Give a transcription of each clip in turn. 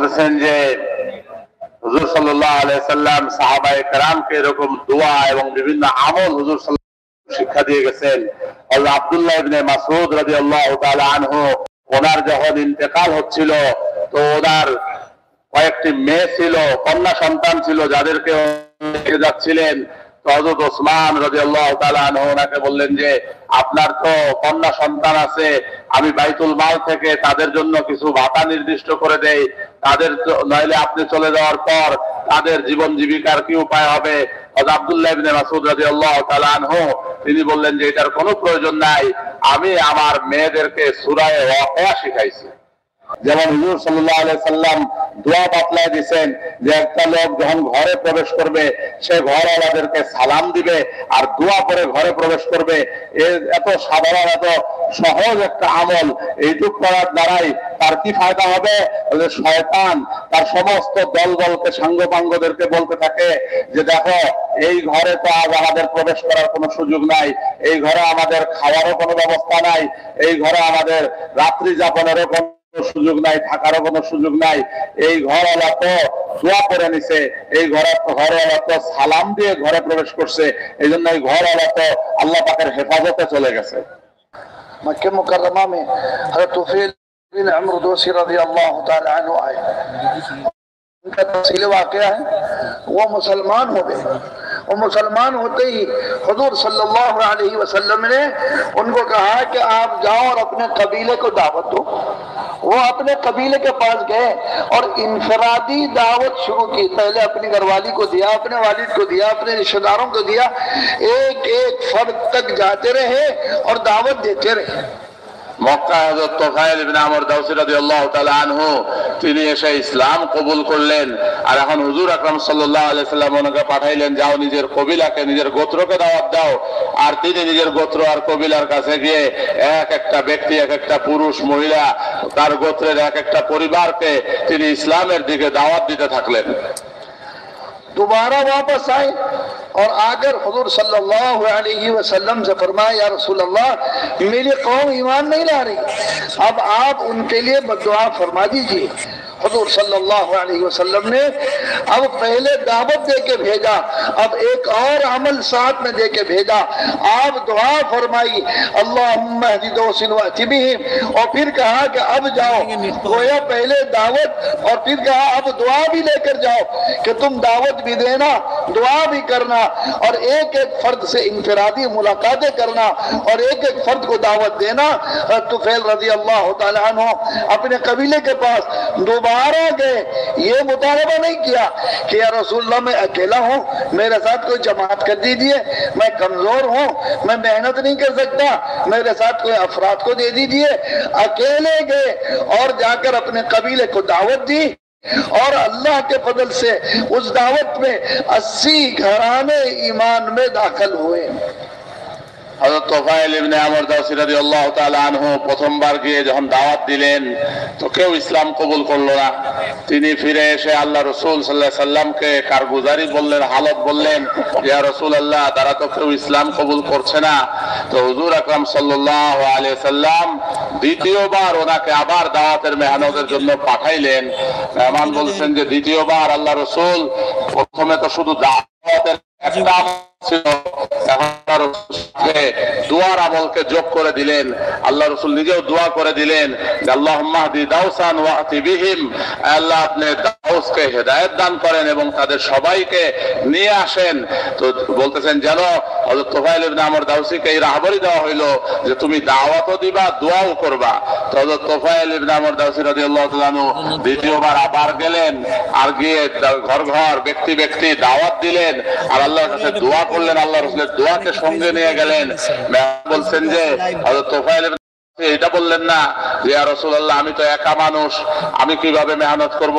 বলতেছেন যে হুজুর সাল্লাল্লাহু আলাইহি সাল্লাম সাহাবায়ে কেরামকে এরকম দোয়া এবং বিভিন্ন আমল হুজুর সাল্লাল্লাহু শিক্ষা দিয়ে গেছেন। হযরত আব্দুল্লাহ ইবনে মাসউদ রাদিয়াল্লাহু তাআলা আনহু ওনার যখন ইন্তেকাল হচ্ছিল, তো ওনার কয়েকটি মেয়ে ছিল, কন্যা সন্তান ছিল, যাদেরকে যাচ্ছিলেন। তো হযরত ওসমান রাদিয়াল্লাহু তাআলা আনহু ওনাকে বললেন যে আপনার তো কন্যা সন্তান আছে, আমি বাইতুল মাল থেকে তাদের জন্য কিছু ভাতা নির্দিষ্ট করে দেই, তাদের নইলে আপনি চলে যাওয়ার পর তাদের জীবন জীবিকার কি উপায় হবে। হযরত আব্দুল্লাহ ইবনে মাসউদ রাদিয়াল্লাহু তাআলা আনহু তিনি বললেন যে এটার কোনো প্রয়োজন নাই, আমি আমার মেয়েদেরকে সূরা ওয়াকিয়া শিখাইছি। যেমন হুজুর সাল্লাল্লাহু আলাইহি সাল্লাম দোয়া বাতলায় দিয়েছেন যে একটা লোক যখন ঘরে প্রবেশ করবে সে ঘরওয়ালাদেরকে সালাম দিবে আর দোয়া করে ঘরে প্রবেশ করবে। এত সাধারণ, এত সহজ একটা আমল, এইটুক করার দ্বারাই তার কি ফায়দা হবে? শয়তান তার সমস্ত দলকে সাঙ্গপাঙ্গদেরকে বলতে থাকে যে দেখো, এই ঘরে তো আজ আমাদের প্রবেশ করার কোনো সুযোগ নাই, এই ঘরে আমাদের খাওয়ারও কোনো ব্যবস্থা নাই, এই ঘরে আমাদের রাত্রি যাপনেরও কোনো সুযোগ নাই, থাকারও কোনো সুযোগ নাই। এই ঘরওয়ালা তো দোয়া করে নিছে, এই ঘরওয়ালা তো সালাম দিয়ে ঘরে প্রবেশ করছে, এই জন্য এই ঘরওয়ালা তো আল্লাহ পাকের হেফাজতে চলে গেছে। मक्के मुकर्रमा में हज़रत तुफैल बिन अम्र दोसी रज़ियल्लाहु ताला अन्हु आए। उनका तफसील वाक़या है, वो मुसलमान हो गए। वो मुसलमान होते ही हुजूर सल्लल्लाहु अलैहि वसल्लम ने उनको कहा कि आप जाओ और अपने कबीले को दावत दो। वो अपने कबीले के पास गए और इनफरादी दावत शुरू की। पहले अपनी घरवाली को दिया, अपने वालिद को दिया, अपने रिश्तेदारों को दिया, एक एक फर्द तक जाते रहे और दावत देते रहे। মক্কায় হযরত তুফাইল ইবনে আমর দাউসী রাদিয়াল্লাহু তাআলা আনহু তিনি এসে ইসলাম কবুল করলেন। আর এখন হুজুর আকরাম সাল্লাল্লাহু আলাইহি সাল্লাম ওনাকে পাঠাইলেন, যাও নিজের কবিলাকে, নিজের গোত্রকে দাওয়াত দাও। আর তিনি নিজের গোত্র আর কবিলার কাছে গিয়ে এক একটা ব্যক্তি, এক একটা পুরুষ মহিলা, তার গোত্রের এক একটা পরিবারকে তিনি ইসলামের দিকে দাওয়াত দিতে থাকলেন। दोबारा वापस आए और आकर हुजूर सल्लल्लाहु अलैहि वसल्लम से फरमाया, या रसूल अल्लाह, मेरी कौम ईमान नहीं ला रही, अब आप उनके लिए बद्दुआ फरमा दीजिए। हुजूर सल्लल्लाहु अलैहि वसल्लम ने अब पहले दावत दे के भेजा, अब एक और अमल साथ में दे के भेजा। आप दुआ फरमाई, अल्लाहुम्मा हदिदोसिन वअतिबिहिम, और फिर कहा कि अब जाओ। गोया पहले दावत और फिर कहा अब दुआ भी लेकर जाओ कि तुम दावत भी देना, दुआ भी करना, और एक एक फर्द से इनफरादी मुलाकातें करना और एक एक फर्द को दावत देना। तुफैल रज़ियल्लाहु ताला अन्हु अपने कबीले के पास दोबारा गए। ये मुतालबा नहीं किया कि या रसूलल्लाह मैं अकेला हूँ, मेरे साथ कोई जमात कर दीजिए, मैं कमजोर हूँ, मैं मेहनत नहीं कर सकता, मेरे साथ कोई अफराद को दे दीजिए। अकेले गए और जाकर अपने कबीले को दावत दी और अल्लाह के फजल से उस दावत में 80 घराने ईमान में दाखिल हुए। হযরত তুফাইল ইবনে আমর দাউসী রাদিয়াল্লাহু তাআলা আনহু প্রথমবার গিয়ে যখন দাওয়াত দিলেন তো কেউ ইসলাম কবুল করলো না। তিনি ফিরে এসে আল্লাহ রাসূল সাল্লাল্লাহু আলাইহি সাল্লামকে কারগুজারি বললেন, হালত বললেন, ইয়া রাসূলুল্লাহ, তারা তো কেউ ইসলাম কবুল করছে না। তো হুজুর আকরাম সাল্লাল্লাহু আলাইহি সাল্লাম দ্বিতীয়বার ওনাকে আবার দাওয়াতের মেহনতের জন্য পাঠাইলেন। মেহমান বলছেন যে দ্বিতীয়বার আল্লাহ রাসূল প্রথমে তো শুধু দাওয়াতের একটা ছিল, দুয়ার আমলকে যোগ করে দিলেন। আল্লাহ রাসূল নিজেও দোয়া করে দিলেন যে আল্লাহুম্মা হদি দাউসান ওয়াতি বিহিম, আল্লাহ আপনি দাউসকে হেদায়েত দান করেন এবং তাদের সবাইকে নিয়ে আসেন। তো বলতেছেন যেন হযরত তুফাইল ইবনে আমর দাউসীকে এই রাহবরি দেওয়া হইল যে তুমি দাওয়াতও দিবা, দোয়াও করবা। তো হযরত তুফাইল ইবনে আমর দাউসী রাদিয়াল্লাহু তাআলা আনহু দ্বিতীয়বার আবার গেলেন আর গিয়ে ঘর ঘর ব্যক্তি ব্যক্তি দাওয়াত দিলেন আর আল্লাহর কাছে দোয়া করলেন। আল্লাহ রাসূলের দোয়াকে সঙ্গে নিয়ে গেলেন। বলছেন যে হযরত তুফাইল এটা বললেন না যে ইয়া রাসূলুল্লাহ, আমি তো একা মানুষ, আমি কিভাবে মেহনত করব,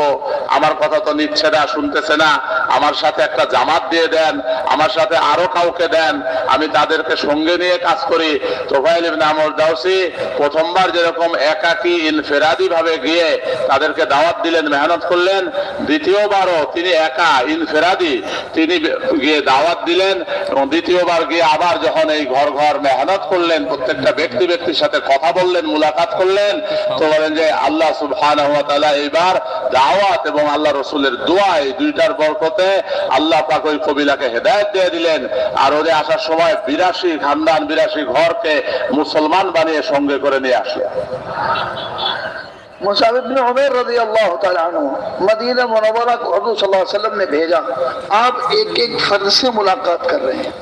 আমার কথা তো নিচ্ছে না, শুনতেছে না, আমার সাথে একটা জামাত দিয়ে দেন, আমার সাথে আরো কাউকে দেন, আমি তাদেরকে সঙ্গে নিয়ে কাজ করি। তোফাইল ইবনে আমর দাওসী প্রথমবার যেরকম একাকী ইনফেরাদি ভাবে গিয়ে তাদেরকে দাওয়াত দিলেন, মেহনত করলেন, দ্বিতীয়বারও তিনি একা ইনফেরাদি তিনি গিয়ে দাওয়াত দিলেন এবং দ্বিতীয়বার গিয়ে আবার যখন এই ঘর ঘর মেহনত করলেন, প্রত্যেকটা ব্যক্তির সাথে কথা বললেন, মুলাকাত করলেন, তো বলেন যে আল্লাহ সুবহানাহু ওয়া তাআলা এইবার দাওয়াত এবং আল্লাহ রসুলের দোয়া এই দুইটার বরকতে আল্লাহ পাক ওই কবিলাকে হেদায়েত দিয়ে দিলেন। আর ওদের আসার সময় 82 খানদান 82 ঘরকে মুসলমান বানিয়ে সঙ্গে করে নিয়ে আসলেন। मुसाब इब्न उमैर रज़ियल्लाहु ताला अन्हु मदीना मुनव्वरा को हुज़ूर सल्लल्लाहु अलैहि वसल्लम ने भेजा। आप एक एक फर्द से मुलाकात कर रहे हैं।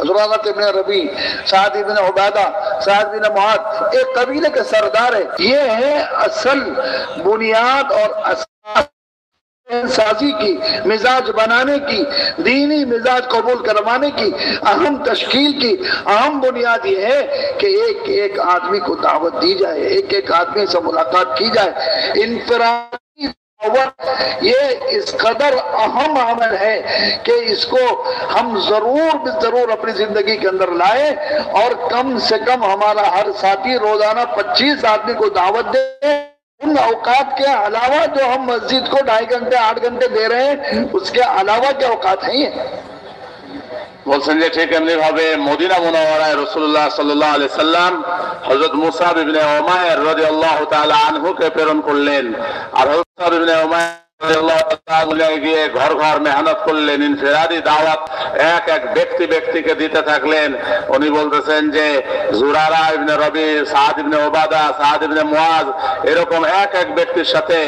ज़ुरारत इब्न रबी, साद इब्न उबादा, साद इब्न मुआद एक कबीले के सरदार है। ये है असल बुनियाद और साजी की, मिजाज बनाने की, दीनी मिजाज कबूल करवाने की अहम तश्कील की अहम बुनियाद ये है कि एक एक आदमी को दावत दी जाए, एक एक आदमी से मुलाकात की जाए। इनफरादी दावत ये इस कदर अहम अमल है कि इसको हम जरूर अपनी जिंदगी के अंदर लाए और कम से कम हमारा हर साथी रोजाना 25 आदमी को दावत दे। उन औकात के अलावा जो हम मस्जिद को 2.5 घंटे 8 घंटे दे रहे हैं, उसके अलावा क्या औकात है? বলছেন যে ঠিক এমনি ভাবে মদিনা মুনাওয়ারায় রাসূলুল্লাহ সাল্লাল্লাহু আলাইহি সাল্লাম হযরত মুসাব ইবনে উমাইর রাদিয়াল্লাহু তাআলা আনহুকে প্রেরণ করলেন। আর হযরত মুসাব ইবনে উমাইর গিয়ে ঘর ঘর মেহনত করলেন, ইনফিরাদি দাওয়াত এক এক ব্যক্তিকে দিতে থাকলেন। উনি বলতেছেন যে জুরারা ইবনে রবি, সাদ ইবনে উবাদা, সাদ ইবনে মুআজ এরকম এক এক ব্যক্তির সাথে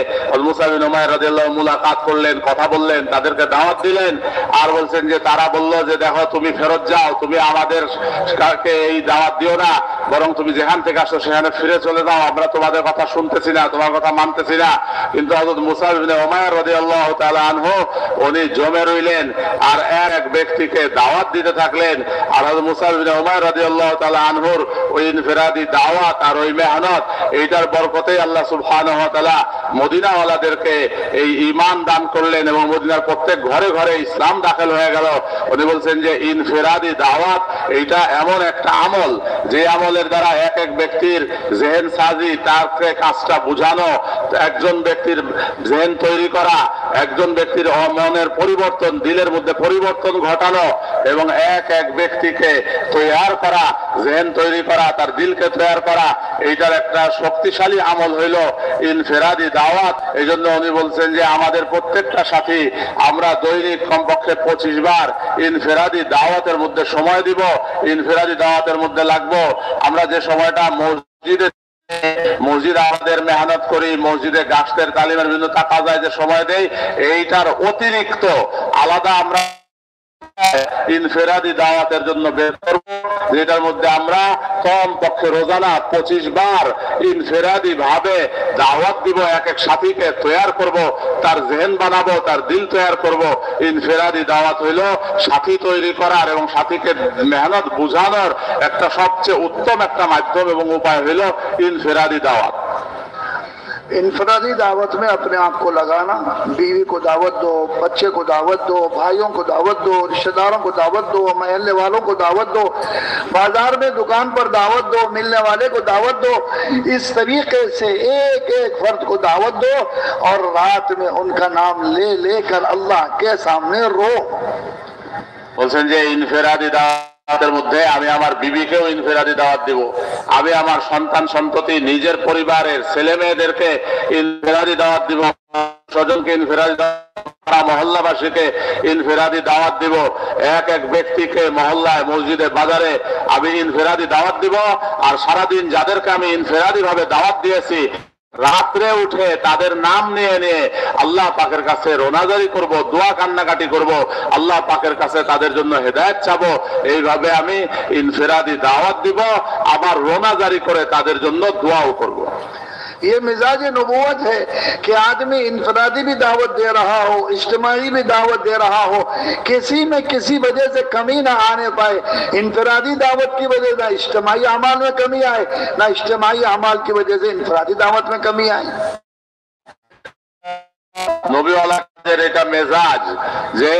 মুসা বিন উমাইর রাদিয়াল্লাহু মুলাকাত করলেন, কথা বললেন, তাদেরকে দাওয়াত দিলেন। আর বলছেন যে তারা বলল যে দেখো তুমি ফেরত যাও, তুমি আমাদেরকে এই দাওয়াত দিও না, বরং তুমি যেখান থেকে আসো সেখানে ফিরে চলে যাও, আমরা তোমাদের কথা শুনতেছি না, তোমার কথা মানতেছি না। কিন্তু হযরত মুসা ইবনে উমাইর রাদিয়াল্লাহু তাআলা আনহু উনি জমে রইলেন আর এক ব্যক্তিকে দাওয়াত দিতে থাকলেন। আর হযরত মুসা ইবনে উমাইর রাদিয়াল্লাহু তাআলা আনহুর ওই ইনফিরাদি দাওয়াত আর ওই মেহনত এইটার বরকতে আল্লাহ সুবহানাহু ওয়া তাআলা মদিনাওয়ালাদেরকে এই ঈমান দান করলেন এবং মদিনার প্রত্যেক ঘরে ঘরে ইসলাম দাখিল হয়ে গেল। উনি বলছেন যে ইনফিরাদি দাওয়াত এইটা এমন একটা আমল যে আমলের দ্বারা এক এক ব্যক্তির জেহেন সাজি, তারকে কাজটা বুঝানো, একজন ব্যক্তির জেহেন তৈরি করা, একজন ব্যক্তির মনের পরিবর্তন, দিলের মধ্যে পরিবর্তন ঘটানো এবং এক এক ব্যক্তিকে তৈয়ার করা, জেহেন তৈরি করা, তার দিলকে তৈয়ার করা, এইটার একটা শক্তিশালী আমল হইল ইনফিরাদি দাওয়াত। এই জন্য উনি বলছেন যে আমাদের প্রত্যেকটা সাথী আমরা দৈনিক কমপক্ষে 25 বার ইনফিরাদি দাওয়াতের মধ্যে সময় দিব, ইনফিরাদি দাওয়াতের মধ্যে লাগবো। আমরা যে সময়টা মসজিদ আমাদের মেহনত করি, মসজিদে গাছদের তালিমের বিভিন্ন টাকা যায় যে সময় দেই, এইটার অতিরিক্ত আলাদা আমরা ইনফিরাদি দাওয়াতের জন্য বের করব, যেটার মধ্যে আমরা কম পক্ষে রোজানা 25 বার ইনফিরাদি ভাবে দাওয়াত দিব, এক এক সাথীকে তৈয়ার করব, তার জেহেন বানাবো, তার দিল তৈয়ার করব। ইনফিরাদি দাওয়াত হইল সাথী তৈরি করার এবং সাথীকে মেহনত বুঝানোর একটা সবচেয়ে উত্তম একটা মাধ্যম এবং উপায় হইল ইনফিরাদি দাওয়াত। इनफरादी दावत में अपने आप को लगाना, बीवी को दावत दो, बच्चे को दावत दो, भाइयों को दावत दो, रिश्तेदारों को दावत दो, महल्ले वालों को दावत दो, बाजार में दुकान पर दावत दो, मिलने वाले को दावत दो। इस तरीके से एक एक फर्द को दावत दो और रात में उनका नाम ले लेकर अल्लाह के सामने रो। বলছেন যে ইনফিরাদি দাওয়াতের মধ্যে আমি আমার বিবিকেও ইনফিরাদি দাওয়াত দিব, আমি আমার সন্তান সন্ততি, নিজের পরিবারের ছেলে মেয়েদেরকে ইনফিরাদি দাওয়াত দিব, স্বজনকে ইনফিরাদি দাওয়াত, মহল্লাবাসীকে ইনফিরাদি দাওয়াত দিব, এক এক ব্যক্তিকে মহল্লায়, মসজিদে, বাজারে আমি ইনফিরাদি দাওয়াত দিব। আর সারাদিন যাদেরকে আমি ইনফিরাদি ভাবে দাওয়াত দিয়েছি, রাত্রে উঠে তাদের নাম নিয়ে নিয়ে আল্লাহ পাকের কাছে রোনাজারি করব, দোয়া কান্নাকাটি করব, আল্লাহ পাকের কাছে তাদের জন্য হেদায়েত চাবো। এইভাবে আমি ইনফিরাদি দাওয়াত দিব, আবার রোনাজারি করে তাদের জন্য দোয়াও করব। ये मिजाज नबूवत है कि आदमी इनफरादी भी दावत दे रहा हो, इज्तिमाई भी दावत दे रहा हो, किसी में किसी वजह से कमी ना आने पाए। इनफरादी दावत की वजह से इज्तिमाई अमाल में कमी आए, ना इज्तिमाई अमाल की वजह से इनफरादी दावत में कमी आए। নবীওয়ালাদের এটা মেজাজ যে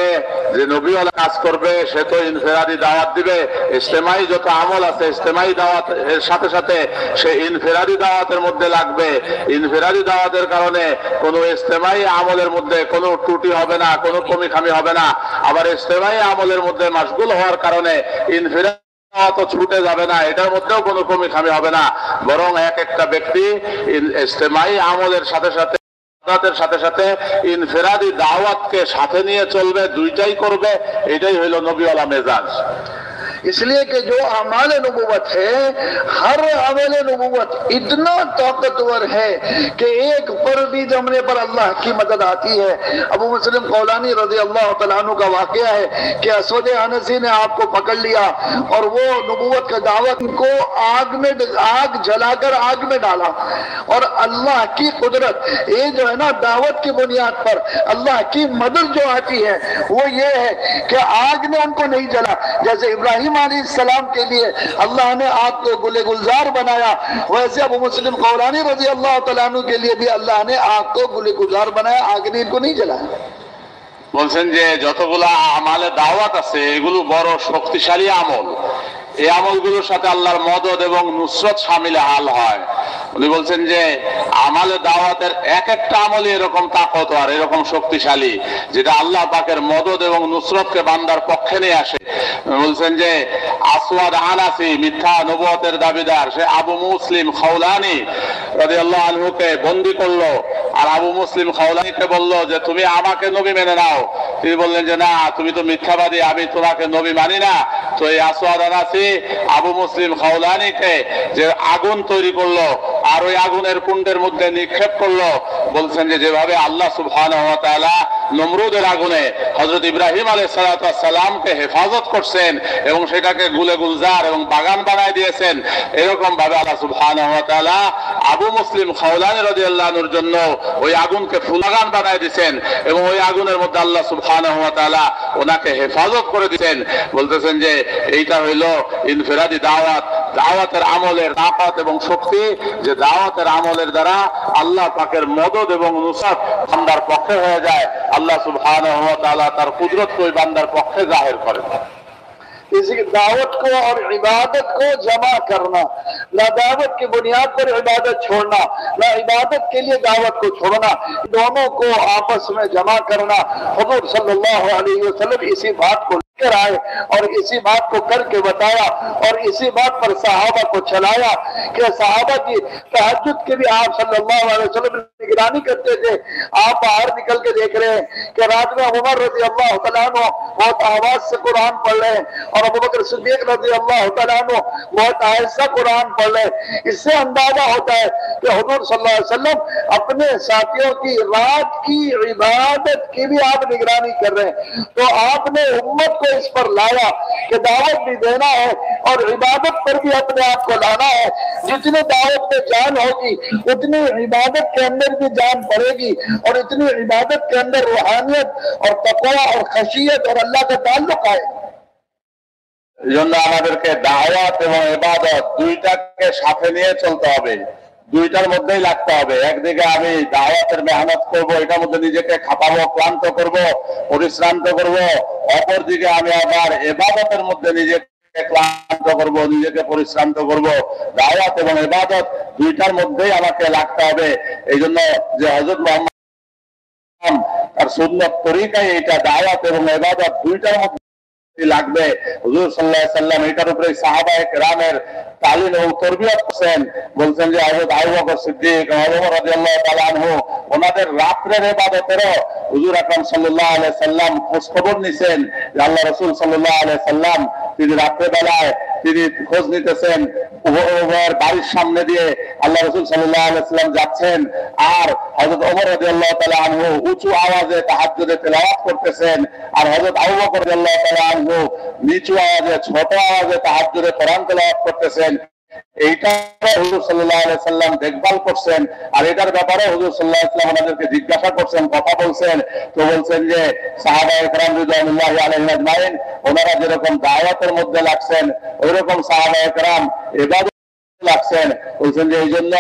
যে নবীওয়ালা কাজ করবে সে তো ইনফেরাদি দাওয়াত দিবে, ইজতেমাই যত আমল আছে ইজতেমাই দাওয়াত এর সাথে সাথে সে ইনফেরাদি দাওয়াতের মধ্যে লাগবে। ইনফেরাদি দাওয়াতের কারণে কোনো ইজতেমাই আমলের মধ্যে কোনো ত্রুটি হবে না, কোনো কমি খামি হবে না। আবার ইজতেমাই আমলের মধ্যে মাশগুল হওয়ার কারণে ইনফেরাদি তো ছুটে যাবে না, এটার মধ্যেও কোনো কমি খামি হবে না। বরং এক একটা ব্যক্তি ইজতেমাই আমলের সাথে সাথে ইনফেরাদি দাওয়াতকে সাথে নিয়ে চলবে, দুইটাই করবে। এটাই হইল নবীওয়ালা মেজাজ। इसलिए कि जो अमाल नबूवत है, हर अमल नबूवत इतना ताकतवर है कि एक पर भी जमने पर अल्लाह की मदद आती है। अबू मुस्लिम कौलानी रज़ी अल्लाह तआला अन्हु का वाक़या है कि असवद अनसी ने आपको पकड़ लिया और वो नबूवत का दावत को आग जलाकर आग में डाला। और अल्लाह की कुदरत, ये जो है ना दावत की बुनियाद पर अल्लाह की मदद जो आती है वो ये है कि आग ने उनको नहीं जला। जैसे इब्राहिम अलैहिस्सलाम के लिए अल्लाह ने आग को गुले गुलजार बनाया, वैसे अबू मुस्लिम कौलानी रज़ी अल्लाह तआला अन्हु के लिए भी अल्लाह ने आग को गुले गुलजार बनाया, आग ने इनको नहीं जलाया। বলছেন যে যতগুলা আমালে দাওয়াত আছে এগুলো বড় শক্তিশালী আমল। এই আমলগুলোর সাথে আল্লাহর মদদ এবং নুসরত শামিল হাল হয়। উনি বলছেন যে আমালে দাওয়াতের এক একটা আমলই এরকম তাকতওয়ার, এরকম শক্তিশালী, যেটা আল্লাহ পাকের মদদ এবং নুসরতকে বান্দার পক্ষে নিয়ে আসে। বলছেন যে আসওয়াদ আনাসি মিথ্যা নবুয়তের দাবিদার, সে আবু মুসলিম খাওলানি রাদিয়াল্লাহু আনহুকে বন্দী করলো। আর আবু মুসলিম খাওলানিকে বলল যে তুমি আমাকে নবী মেনে নাও। তিনি বললেন যে না, তুমি তো মিথ্যাবাদী, আমি তোমাকে নবী মানি না। তো এই আসওয়াদ আনাসি আবু মুসলিম খাওলানিকে যে আগুন তৈরি করলো আর ওই আগুনের কুণ্ডের মধ্যে নিক্ষেপ করলো। বলছেন যে যেভাবে আল্লাহ সুবহানাহু ওয়া তাআলা নমরুদের আগুনে হযরত ইব্রাহিম আলাইহিস সালামকে হেফাজত করছেন এবং সেটাকে গুলে গুলজার এবং বাগান বানায় দিয়েছেন, এরকম ভাবে আল্লাহ সুবহানাহু ওয়া তাআলা আবু মুসলিম খাওলানি রাদিয়াল্লাহু আনহুর জন্য ওই আগুনকে ফুলবাগান বানায় দিয়েছেন এবং ওই আগুনের মধ্যে আল্লাহ সুবহানাহু ওয়া তাআলা ওনাকে হেফাজত করে দিয়েছেন। বলতেছেন যে এইটা হইল ইনফিরাদি দাওয়াত, দাওয়াতের আমলের তাকত এবং শক্তি, যে দাওয়াতের আমলের দ্বারা আল্লাহ পাকের মদদ এবং নুসরত বান্দার পক্ষে হয়ে যায়। আল্লাহ সুবহানাহু ওয়া তাআলা তার কুদরতকে ওই বান্দার পক্ষে জাহির করেন। इसी दावत को और इबादत को जमा करना, ना दावत की बुनियाद पर इबादत छोड़ना, ना इबादत के लिए दावत को छोड़ना, दोनों को आपस में जमा करना। हुजूर सल्लल्लाहु अलैहि वसल्लम इसी बात को लेकर आए और इसी बात को करके बताया और इसी बात पर सहाबा को चलाया कि सहाबा की तहज्जुद के भी आप सल्लल्लाहु अलैहि वसल्लम निगरानी करते थे। आप बाहर निकल के देख रहे हैं कि रात में उमर रज़ी अल्लाह तआला अन्हु बहुत आवाज से कुरान पढ़ रहे हैं और अबू बकर सिद्दीक रज़ी अल्लाह तआला अन्हु बहुत आहिस्ता कुरान पढ़ रहे हैं। इससे अंदाजा होता है कि हुजूर सल्लल्लाहु अलैहि वसल्लम अपने साथियों की रात की इबादत की भी आप निगरानी कर रहे हैं। तो आपने उम्मत को इस पर लाया कि दावत भी देना है और इबादत पर भी अपने आप को लाना है। जितनी दावत में जान होगी उतनी इबादत के अंदर भी जान पड़ेगी और इतनी इबादत के अंदर रूहानियत और तकवा और खशियत और अल्लाह का ताल्लुक आएगा। এই জন্য আমাদেরকে দাওয়াত এবং ইবাদত দুইটাকে সাথে নিয়ে চলতে হবে, দুইটার মধ্যেই লাগতে হবে। একদিকে আমি দাওয়াতের মেহনত করব, এটার মধ্যে নিজেকে খাটাবো, ক্লান্ত করব, পরিশ্রান্ত করব। অপরদিকে আমি আবার ইবাদতের মধ্যে নিজেকে ক্লান্ত করব, নিজেকে পরিশ্রান্ত করব। দাওয়াত এবং ইবাদত দুইটার মধ্যেই আমাকে লাগতে হবে। এই জন্য যে হযরত মুহাম্মদ তার সুন্নত তরিকায় এটা দাওয়াত এবং ইবাদত দুইটার মধ্যে লাগবে। হুজুর সাল্লাল্লাহু আলাইহি সাল্লাম এটার উপরে সাহাবায়ে কেরামের তালিম এবং তরবিয়ত করেন। বলছেন যে হযরত আবু বকর সিদ্দিক ওমর রাদিয়াল্লাহু তাআলা আনহু ওনাদের রাতের ইবাদতেরও হুজুর আকরাম সাল্লাল্লাহু আলাইহি সাল্লাম খোঁজ খবর নিছেন যে আল্লাহ রাসূল সাল্লাল্লাহু আলাইহি সাল্লাম তিনি রাতের বেলায় তিনি খোঁজ নিতেছেন, ওমর বাড়ির সামনে দিয়ে আল্লাহ রাসূল সাল্লাল্লাহু আলাইহি সাল্লাম যাচ্ছেন আর হযরত ওমর রাদিয়াল্লাহু তাআলা আনহু উঁচু আওয়াজে তাহাজ্জুদে তেলাওয়াত করতেছেন আর হযরত আবু বকর রাদিয়াল্লাহু তাআলা আনহু নিচু আওয়াজে ছোট আওয়াজে তাহাজ্জুদে কোরআন তেলাওয়াত করতেছেন। এইটা হুজুর সাল্লাল্লাহু আলাইহি সাল্লাম দেখভাল করছেন আর এটার ব্যাপারে হুজুর সাল্লাল্লাহু আলাইহি সাল্লাম ওনাদেরকে জিজ্ঞাসা করছেন, কথা বলছেন। তো বলছেন যে সাহাবায়ে কেরাম রিদওয়ানুল্লাহি আলাইহিম আজমাইন ওনারা যেরকম দাওয়াতের মধ্যে লাগছেন ওইরকম সাহাবায়ে কেরাম ইবাদত লাগছেন। বলছেন যে এই জন্য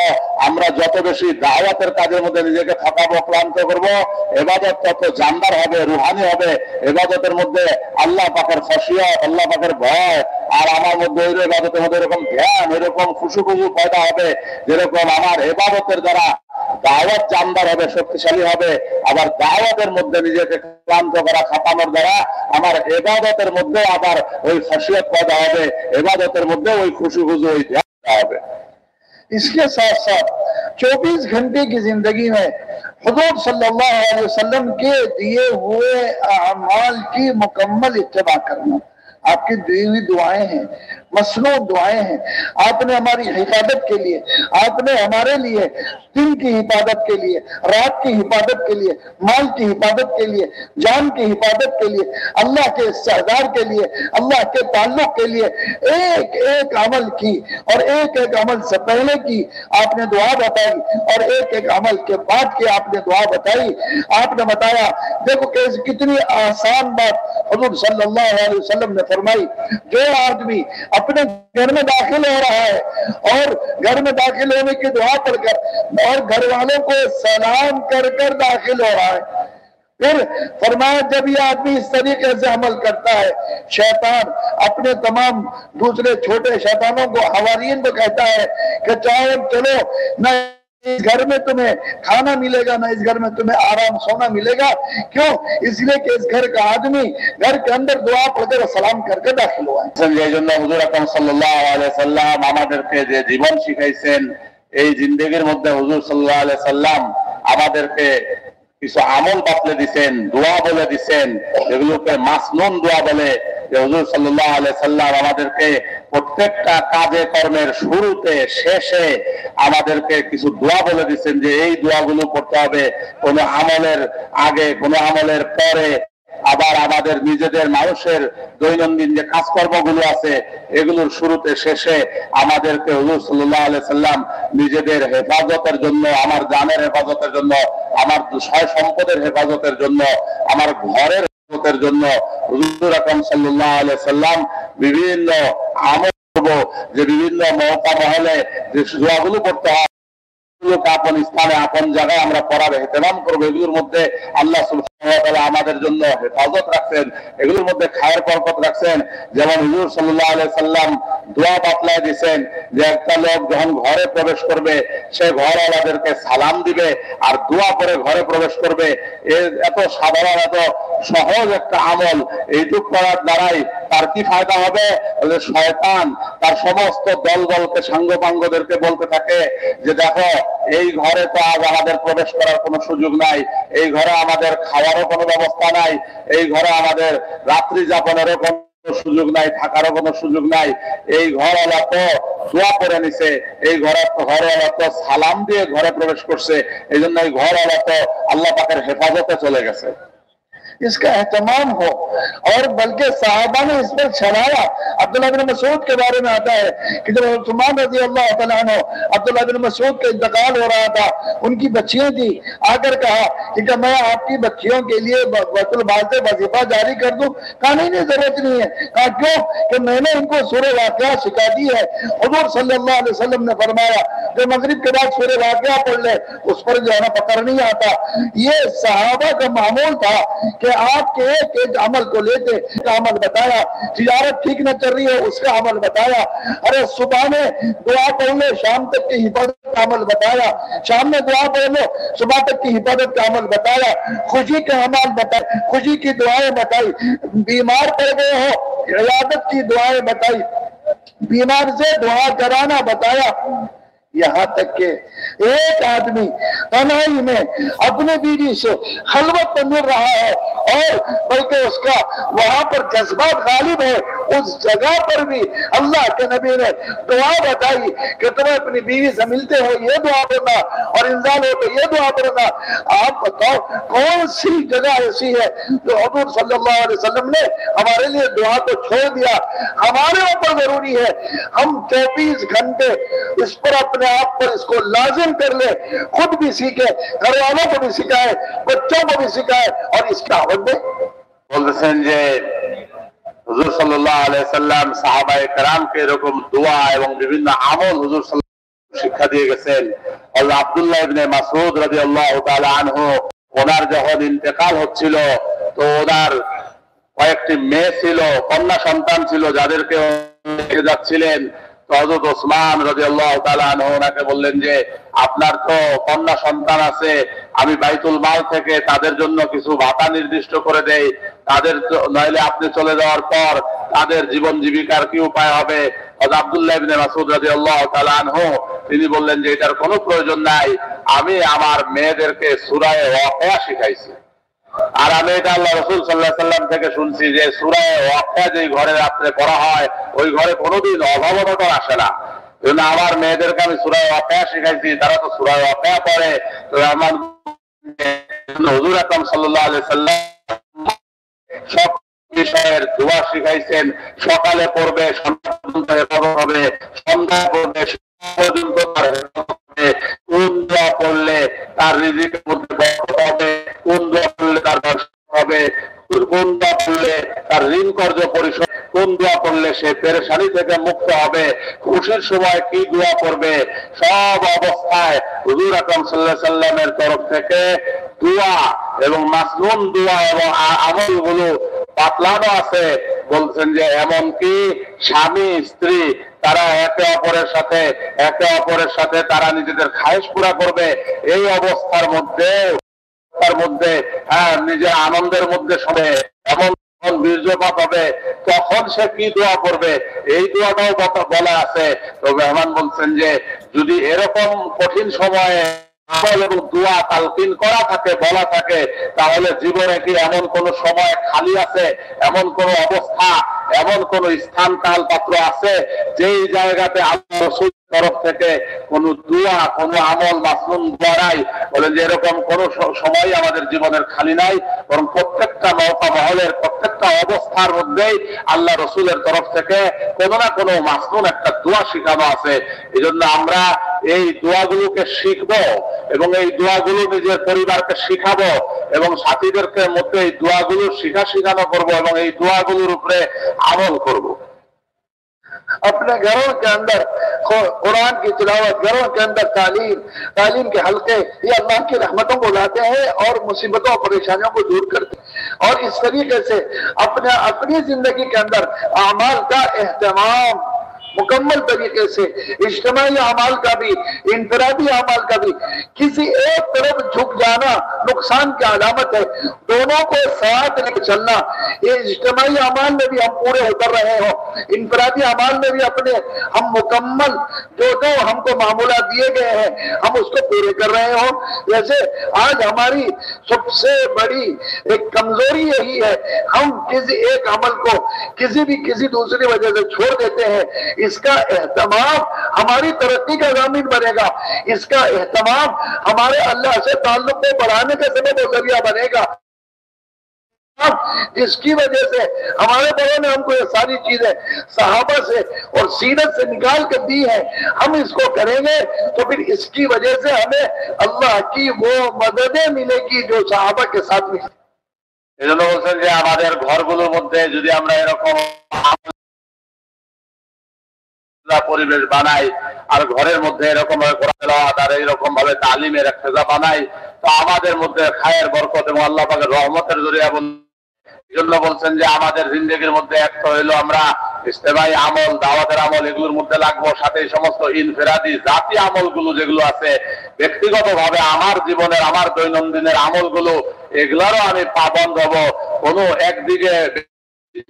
আমরা যত বেশি দাওয়াতের কাজের মধ্যে নিজেকে থাকাবো, ক্লান্ত করবো, এবাদত তত জানদার হবে, রুহানি হবে। এবাদতের মধ্যে আল্লাহ পাকের খশিয়ত, আল্লাহ পাকের ভয়, আর আমার মধ্যে ওই এবাদতের মধ্যে এরকম ধ্যান, এরকম খুশু পয়দা হবে, যেরকম আমার এবাদতের দ্বারা দাওয়াত জানদার হবে, শক্তিশালী হবে। আবার দাওয়াতের মধ্যে নিজেকে ক্লান্ত করা, খাপানোর দ্বারা আমার এবাদতের মধ্যে আবার ওই খশিয়ত পয়দা হবে, এবাদতের মধ্যে ওই খুশু ওই ধ্যান হবে। इसके साथ साथ 24 घंटे की जिंदगी में हुजूर सल्लल्लाहु अलैहि वसल्लम के दिए हुए अमाल की मुकम्मल इत्तिबा करना। आपकी दी हुई दुआएं हैं, मसनून दुआएं हैं। आपने हमारी हिफाजत के लिए, आपने हमारे लिए दिन की हिफाजत के लिए, रात की हिफाजत के लिए, माल की हिफाजत के लिए, जान की हिफाजत के लिए, अल्लाह के सरदार के लिए, अल्लाह के ताल्लुक के लिए एक एक अमल की, और एक एक अमल से पहले की आपने दुआ बताई, और एक एक अमल के बाद की आपने दुआ बताई। आपने बताया, देखो कैसे कितनी आसान बात हुजूर सल्लल्लाहु अलैहि वसल्लम ने फरमाई। जो आदमी अपने घर में दाखिल हो रहा है और घर में दाखिल होने की दुआ पढ़कर और घर वालों को सलाम कर कर दाखिल हो रहा है, फिर फरमाया जब ये आदमी इस तरीके से अमल करता है, शैतान अपने तमाम दूसरे छोटे शैतानों को, हवारियन को कहता है कि चाहे चलो, न इस घर में तुम्हें खाना मिलेगा, ना इस घर में तुम्हें आराम सोना मिलेगा। क्यों? इसलिए कि इस घर का आदमी घर के अंदर दुआ पढ़कर सलाम करके दाखिल हुआ है। এই জন্য হুজুর আকরাম সাল্লাল্লাহু আলাইহি সাল্লাম আমাদেরকে যে জীবন শিখাইছেন, এই জিন্দেগির মধ্যে হুজুর সাল্লাল্লাহু আলাইহি সাল্লাম আমাদেরকে কিছু আমল বাতলে দিচ্ছেন, দোয়া বলে দিচ্ছেন, এগুলোকে মাসনুন দোয়া বলে। যে হুজুর সাল্লাল্লাহু আলাইহি সাল্লাম আমাদেরকে প্রত্যেকটা কাজে কর্মের শুরুতে শেষে আমাদেরকে কিছু দোয়া বলে দিচ্ছেন যে এই দোয়াগুলো করতে হবে কোনো আমলের আগে, কোনো আমলের পরে। আবার আমাদের নিজেদের মানুষের দৈনন্দিন যে কাজকর্মগুলো আছে এগুলোর শুরুতে শেষে আমাদেরকে হুজুর সাল্লাল্লাহু আলাইহি সাল্লাম নিজেদের হেফাজতের জন্য, আমার জানের হেফাজতের জন্য, আমার সয় সম্পদের হেফাজতের জন্য, আমার ঘরের হেফাজতের জন্য হুজুর আকরাম সাল্লাল্লাহু আলাইহি সাল্লাম বিভিন্ন আমল করব, যে বিভিন্ন মওকা মহলে যে দোয়াগুলো করতে হয় আপন স্থানে আপন জায়গায় আমরা পড়ার ইহতিমাম করবো। এগুলোর মধ্যে আল্লাহ সুবহানাহু ওয়া তাআলা আমাদের জন্য হেফাজত রাখছেন, এগুলোর মধ্যে খায়ের বরকত রাখছেন। যেমন হুজুর সাল্লাল্লাহু আলাইহি সাল্লাম দোয়া বাতলায় দিয়েছেন যে একটা লোক যখন ঘরে প্রবেশ করবে সে ঘরওয়ালাদেরকে সালাম দিবে আর দোয়া করে ঘরে প্রবেশ করবে। এত সাধারণ, এত সহজ একটা আমল, এইটুক করার দ্বারাই তার কি ফায়দা হবে? শয়তান তার সমস্ত দলকে, সাঙ্গপাঙ্গদেরকে বলতে থাকে যে দেখো এই ঘরে তো আজ আমাদের প্রবেশ করার কোনো সুযোগ নাই, এই ঘরে আমাদের খাওয়ারও কোনো ব্যবস্থা নাই, এই ঘরে আমাদের রাত্রি যাপনেরও কোনো সুযোগ নাই, থাকারও কোনো সুযোগ নাই। এই ঘরওয়ালা তো দোয়া করে নিছে, এই ঘরওয়ালা তো সালাম দিয়ে ঘরে প্রবেশ করছে, এই জন্য এই ঘরওয়ালা তো আল্লাহ পাকের হেফাজতে চলে গেছে। इसका एहतमाम हो। और बल्कि साहबा ने इस पर छलाया। अब्दुल्लाह बिन मसूद के बारे में आता है कि जब उस्मान रज़ी अल्लाह तआला अन्हु, अब्दुल्लाह बिन मसूद का इंतकाल हो रहा था, उनकी बच्चियां थी, आकर कहा कि क्या मैं आपकी बच्चियों के लिए बैतुल माल से वजीफा जारी कर दूं? कहा नहीं, जरूरत नहीं है। कहा क्यों? कि मैंने इनको सूरह वाक़िया सिखा दी है। हुजूर सल्लल्लाहु अलैहि वसल्लम ने फरमाया जो मगरिब के बाद सूरह वाक़िया पढ़ ले उस पर जो है ना पकड़ नहीं आता। ये सहाबा का मामूल था कि आपके एक एक अमल को लेते, अमल बताया, तिजारत ठीक न चल रही है उसका अमल बताया, अरे सुबह में दुआ पढ़ लो शाम तक की हिफाजत का अमल बताया, शाम में दुआ पढ़ लो सुबह तक की हिफाजत का अमल बताया, खुशी के अमल बताए, खुशी की दुआएं बताई, बीमार पड़ गए हो इयादत की दुआएं बताई, बीमार से दुआ कराना बताया। यहाँ तक के एक आदमी तन्हाई में अपने बीवी से खलवत में मिल रहा है और बल्कि उसका वहां पर जज्बात गालिब है, उस जगह पर भी अल्लाह के नबी ने दुआ बताई कि तुम्हें अपनी बीवी से मिलते हो ये दुआ करना और इंसान हो तो ये दुआ करना। आप बताओ कौन सी जगह ऐसी है जो हुजूर सल्लल्लाहु अलैहि वसल्लम ने हमारे लिए दुआ को छोड़ दिया? हमारे ऊपर जरूरी है हम 24 घंटे इस पर अपने आप पर इसको लाजिम कर ले, खुद भी सीखे, घर वालों को भी सिखाए, बच्चों को भी सिखाए और इसका अवध दे। বলতেছেন যে হুজুর সাল্লাল্লাহু আলাইহি সাল্লাম সাহাবায়ে কেরামকে এরকম দোয়া এবং বিভিন্ন আমল হুজুর শিক্ষা দিয়ে গেছেন। হযরত আব্দুল্লাহ ইবনে মাসউদ রাদিয়াল্লাহু তাআলা আনহু ওনার যখন ইন্তেকাল হচ্ছিল, তো ওনার কয়েকটি মেয়ে ছিল, কন্যা সন্তান ছিল, যাদেরকে রেখে যাচ্ছিলেন। তো হযরত ওসমান রাদিয়াল্লাহু তাআলা আনহু ওনাকে বললেন যে আপনার তো কন্যা সন্তান আছে, আমি বাইতুল মাল থেকে তাদের জন্য কিছু ভাতা নির্দিষ্ট করে দেই, তাদের নইলে আপনি চলে যাওয়ার পর তাদের জীবন জীবিকার কি উপায় হবে। হযরত আব্দুল্লাহ ইবনে মাসউদ রাদিয়াল্লাহু তাআলা আনহু তিনি বললেন যে এটার কোনো প্রয়োজন নাই, আমি আমার মেয়েদেরকে সূরা ওয়াকিয়া শিখাইছি। আর আমি এটা আল্লাহ রাসূল সাল্লাল্লাহু আলাইহি সাল্লাম থেকে শুনছি যে সূরা ওয়াকিয়া যে ঘরে রাত্রে পড়া হয়, ওই ঘরে কোনোদিন অভাব-অনটন আসে না। এজন্য আমার মেয়েদেরকে আমি সূরা ওয়াকিয়া শিখাইছি, তারা তো সূরা ওয়াকিয়া পড়ে। তো আমার হুজুর আকরাম সাল্লাল্লাহু আলাইহি সাল্লাম সব বিষয়ের দোয়া শিখাইছেন। সকালে পড়বে, সন্ধ্যা পড়বে, সন্ধ্যা পড়বে, পর্যন্ত কোন দোয়া পড়লে তার রিজিকের মধ্যে বরকত হবে, কোন দোয়া পড়লে তার বরকত হবে, কোন দোয়া পড়লে তার ঋণ কর্জ পরিশোধ, কোন দোয়া পড়লে সে পেরেশানি থেকে মুক্ত হবে, খুশির সময় কি দোয়া করবে, সব অবস্থায় হুজুর আকরাম সাল্লাল্লাহু আলাইহি সাল্লামের তরফ থেকে দোয়া এবং মাসনুন দোয়া এবং আমলগুলো বাতলানো আছে। বলছেন যে এমনকি স্বামী স্ত্রী তারা একে অপরের সাথে তারা নিজেদের খায়েশ পুরা করবে, এই অবস্থার মধ্যে নিজের আনন্দের মধ্যে শুনে এমন বীর্যপাত হবে, তখন সে কি দোয়া করবে, এই দোয়াটাও বলা আছে। তো মেহমান বলছেন যে যদি এরকম কঠিন সময়ে আমল এবং দোয়া তালকিন করা থাকে, বলা থাকে, তাহলে জীবনে কি এমন কোন সময় খালি আছে, এমন কোন অবস্থা, এমন কোন স্থান কাল পাত্র আছে যেই জায়গাতে আল্লাহ রাসূল তরফ থেকে কোন দোয়া, কোন আমল মাসনুন দ্বারাই বলেন যে এরকম কোন সময় আমাদের জীবনের খালি নাই, বরং প্রত্যেকটা নৌকা মহলের প্রত্যেকটা অবস্থার মধ্যেই আল্লাহ রসুলের তরফ থেকে কোনো না কোনো মাসনুন একটা দোয়া শিখানো আছে। এই জন্য আমরা এই দোয়াগুলোকে শিখবো এবং এই দোয়াগুলো নিজের পরিবারকে শিখাবো এবং সাথীদেরকে মধ্যে এই দোয়াগুলো শিখানো করবো এবং এই দোয়াগুলোর উপরে আমল করবো। अपने घरों के अंदर कुरान की तिलावत, घरों के अंदर तालीम के हल्के, ये अल्लाह की रहमतों को लाते हैं और मुसीबतों और परेशानियों को दूर करते हैं। और इस तरीके से अपनी जिंदगी के अंदर अमाल का एहतमाम मुकम्मल तरीके से, इज्तिमाई अमाल का भी, इंफरादी अमाल का भी, किसी एक तरफ झुक जाना नुकसान की अलामत है। दोनों को साथ लेकर चलना, ये इज्तिमाई अमाल में भी हम पूरे उतर रहे हो, इंफरादी अमाल में भी हम मुकम्मल जो हमको मामूला दिए गए हैं हम उसको पूरे कर रहे हो। जैसे आज हमारी सबसे बड़ी एक कमजोरी यही है, हम किसी एक अमल को किसी दूसरी वजह से छोड़ देते हैं। इसका एहतमाम हमारी तरक्की का ज़ामिन बनेगा, इसका एहतमाम हमारे अल्लाह से ताल्लुक को बढ़ाने का सबब और जरिया बनेगा, जिसकी वजह से हमारे बड़ों ने हमको ये सारी चीजें सहाबा से और सीरत से निकाल कर दी है। हम इसको करेंगे तो फिर इसकी वजह से हमें अल्लाह की वो मददें मिलेगी जो सहाबा के साथ मिली। এজন্য বলছেন যে আমাদের ঘরগুলোর মধ্যে যদি আমরা এরকম পরিবেশ বানাই আর ঘরের মধ্যে এরকম আর এইরকম ভাবে তালিমের একটা বানাই, তো আমাদের মধ্যে খায়ের বরকত এবং আল্লাহ পাকের রহমতের জরিয়া। এই জন্য বলছেন যে আমাদের জিন্দেগির মধ্যে একটা হইলো আমরা ইস্তেমাই আমল, দাওয়াতের আমল এগুলোর মধ্যে লাগবো, সাথে এই সমস্ত ইনফিরাদি জাতি আমলগুলো যেগুলো আছে ব্যক্তিগতভাবে আমার জীবনের আমার দৈনন্দিনের আমলগুলো, এগুলারও আমি পাবন্দ হব। কোনো একদিকে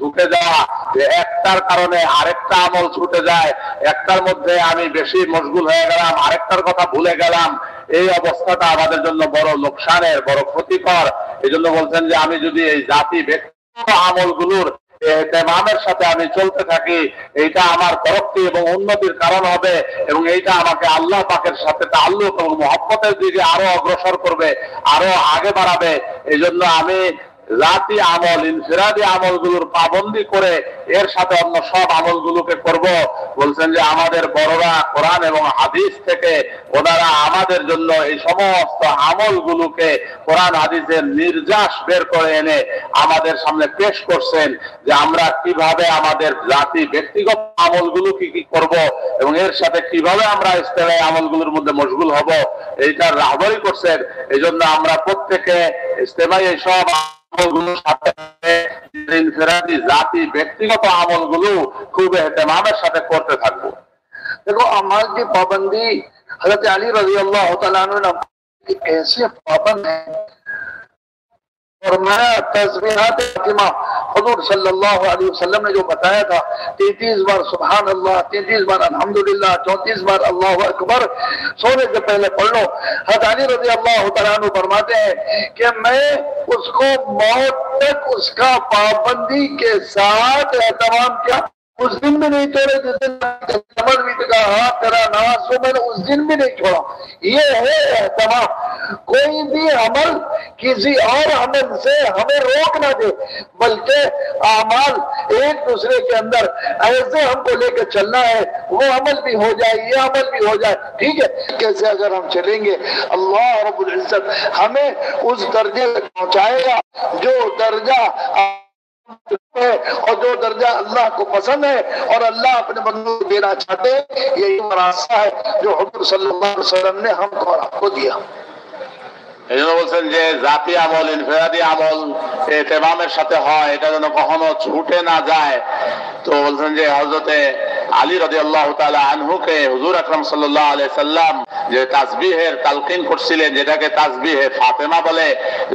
ঢুকে যাওয়া যে একটার কারণে আরেকটা আমল ছুটে যায়, একটার মধ্যে আমি বেশি মশগুল হয়ে গেলাম, আরেকটার কথা ভুলে গেলাম, এই অবস্থাটা আমাদের জন্য বড় লোকসানের, বড় ক্ষতিকর। এই জন্য বলছেন যে আমি যদি এই জাতি ব্যক্তিগত আমলগুলোর এহতেমামের সাথে আমি চলতে থাকি, এইটা আমার তরক্কি এবং উন্নতির কারণ হবে এবং এইটা আমাকে আল্লাহ পাকের সাথে তাআল্লুক এবং মহব্বতের দিকে আরো অগ্রসর করবে, আরো আগে বাড়াবে। এই জন্য আমি জাতি আমল ইনফিরাদি আমলগুলোর পাবন্দি করে এর সাথে অন্য সব আমলগুলোকে করব। বলছেন যে আমাদের বড়রা কোরআন এবং হাদিস থেকে ওনারা আমাদের জন্য এই সমস্ত আমলগুলোকে কোরআন হাদিসের নির্যাস বের করে এনে আমাদের সামনে পেশ করছেন যে আমরা কিভাবে আমাদের জাতি ব্যক্তিগত আমলগুলো কি কি করব এবং এর সাথে কিভাবে আমরা ইসলামী আমলগুলোর মধ্যে মশগুল হব, এইটার রাহবরি করছেন। এই জন্য আমরা প্রত্যেকে ইসলামী এইসব আমলগুলোর সাথে ইনফিরাদি জাতি ব্যক্তিগত আমলগুলো খুব ইহতেমামের সাথে করতে থাকবো। देखो अमाल की पाबंदी हजरत अली रजी अल्लाह तआला अन्हु ने कैसे पाबंद है। और मैं तस्बीहात फातिमा हुजूर सल्लल्लाहु अलैहि वसल्लम ने जो बताया था 33 बार सुभान अल्लाह, 33 बार अल्हम्दुलिल्लाह, 34 बार अल्लाहु अकबर सोने से पहले पढ़ लो। हज़रत अली रज़ी अल्लाह तआला अन्हु फरमाते हैं कि मैं उसको मौत तक उसका पाबंदी के साथ एहतमाम किया, उस दिन भी नहीं छोड़े जिस दिन कमर भी का हाथ करा नाज, वो मैंने उस दिन भी नहीं छोड़ा। ये है एहतमाम। कोई भी अमल किसी और अमल से हमें रोक ना दे, बल्कि अमल एक दूसरे के अंदर ऐसे हमको लेकर चलना है, वो अमल भी हो जाए, ये अमल भी हो जाए, ठीक है। कैसे अगर हम चलेंगे अल्लाह रब्बुल इज्जत हमें उस दर्जे तक पहुंचाएगा जो दर्जा है और जो दर्जा अल्लाह को पसंद है और अल्लाह अपने बंदों को देना चाहते हैं। यही रास्ता है जो हुजूर सल्लल्लाहु अलैहि वसल्लम ने हमको और आपको दिया। এই জন্য বলছেন যে জাতি আমল ইনফিরাদি আমল ইহতেমামের সাথে হয়, এটা যেন কখনো ছুটে না যায়। তো বলছেন যে হযরতে আলী রাদিয়াল্লাহু তাআলা আনহুকে হুজুর আকরাম সাল্লাল্লাহু আলাইহি সাল্লাম যে তাসবিহের তালকিন করছিলেন, যেটাকে তাসবিহে ফাতেমা বলে,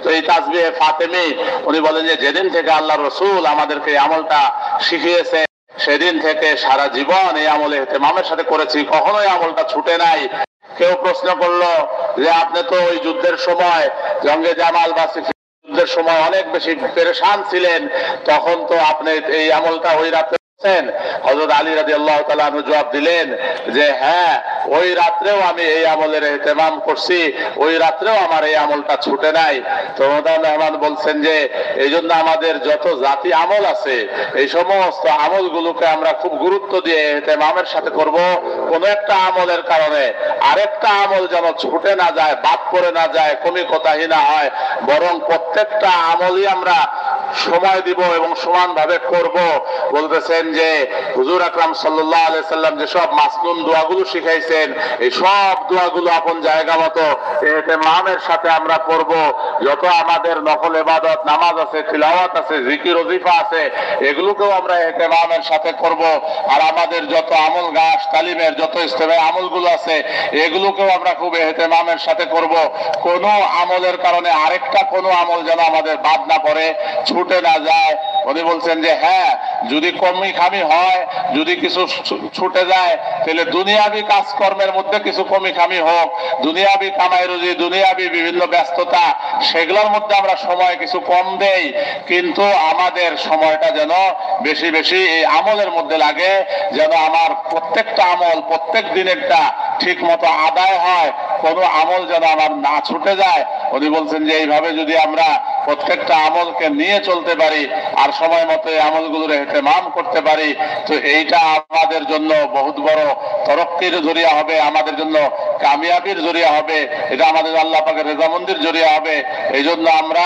তো এই তাসবিহে ফাতেমি উনি বলেন যে যেদিন থেকে আল্লাহ রাসূল আমাদেরকে এই আমলটা শিখিয়েছে সেদিন থেকে সারা জীবন এই আমল ইহতেমামের সাথে করেছি, কখনো এই আমলটা ছুটে নাই। কেউ প্রশ্ন করলো যে আপনি তো ওই যুদ্ধের সময় জঙ্গে জামাল বা সিফিন যুদ্ধের সময় অনেক বেশি পেরেশান ছিলেন, তখন তো আপনি এই আমলটা ওই রাতে করছেন। হযরত আলী রাদিয়াল্লাহু তাআলা আনহু জবাব দিলেন যে হ্যাঁ, ওই রাত্রেও আমি এই আমলের ইহতেমাম করছি, ওই রাত্রেও আমার এই আমলটা ছুটে নাই। তো মোহতারাম মেহমান বলছেন যে এই জন্য আমাদের যত জাতি আমল আছে এই সমস্ত আমলগুলোকে আমরা খুব গুরুত্ব দিয়ে ইহতেমামের সাথে করব। কোন একটা আমলের কারণে আরেকটা আমল যেন ছুটে না যায়, বাদ পড়ে না যায়, কমি কোতাহি না হয়, বরং প্রত্যেকটা আমলই আমরা সময় দিব এবং সমানভাবে করব। বলতেছেন যে হুজুর আকরাম সাল্লাল্লাহু আলাইহি সাল্লাম যে সব মাসনুন দোয়াগুলো শিখাইছেন এই সব দোয়াগুলো আপন জায়গা মতো ইহতেমামের সাথে আমরা করব। যত আমাদের নফল ইবাদত নামাজ আছে, তিলাওয়াত আছে, জিকির ওজিফা আছে, এগুলোকেও আমরা ইহতেমামের সাথে করব। আর আমাদের যত আমল গাছ তালিমের যত ইসলামী আমলগুলো আছে এগুলোকেও আমরা খুব ইহতেমামের সাথে করব। কোন আমলের কারণে আরেকটা কোন আমল যেন আমাদের বাদ না পড়ে, ছুটে না যায়। উনি বলছেন যে হ্যাঁ, যদি কমি খামি হয়, যদি কিছু ছুটে যায়, তাহলে দুনিয়াবি কাজকর্মের মধ্যে কিছু কমি খামি হোক, দুনিয়াবি কামাই রুজি, দুনিয়াবি বিভিন্ন ব্যস্ততা, সেগুলোর মধ্যে আমরা সময় কিছু কম দেই, কিন্তু আমাদের সময়টা যেন বেশি বেশি এই আমলের মধ্যে লাগে, যেন আমার প্রত্যেকটা আমল প্রত্যেক দিনেরটা ঠিক মতো আদায় হয়, কোনো আমল যেন আমার না ছুটে যায়। উনি বলছেন যে এইভাবে যদি আমরা প্রত্যেকটা আমলকে নিয়ে চলতে পারি আর সময় মতো এই আমলগুলোর ইহতেমাম করতে পারি, তো এইটা আমাদের জন্য বহুত বড় তরক্কির জরিয়া হবে, আমাদের জন্য কামিয়াবির জরিয়া হবে, এটা আমাদের আল্লাহ পাকের রেজামন্দির জরিয়া হবে। এই জন্য আমরা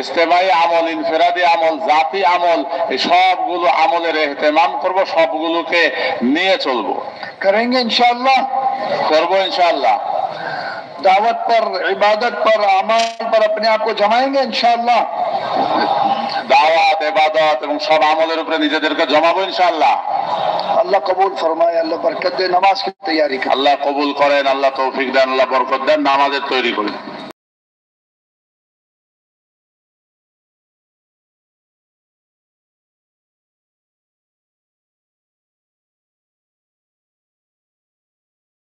ইজতেমাই আমল, ইনফিরাদি আমল, জাতি আমল, এই সবগুলো আমলের ইহতেমাম করব, সবগুলোকে নিয়ে চলবো। करेंगे इंशाअल्लाह, করবো ইনশাআল্লাহ। दावत पर, इबादत पर, अमल पर अपने आप को जमाएंगे इंशाअल्लाह। দাওয়াত ইবাদত এবং সব আমলের উপরে নিজেদেরকে জমাবো ইনশাআল্লাহ। अल्लाह कबूल फरमाए, अल्लाह बरकत दे। नमाज की तैयारी करें। আল্লাহ কবুল করেন, আল্লাহ তৌফিক দেন, আল্লাহ বরকত দেন, নামাজের তৈরি করেন।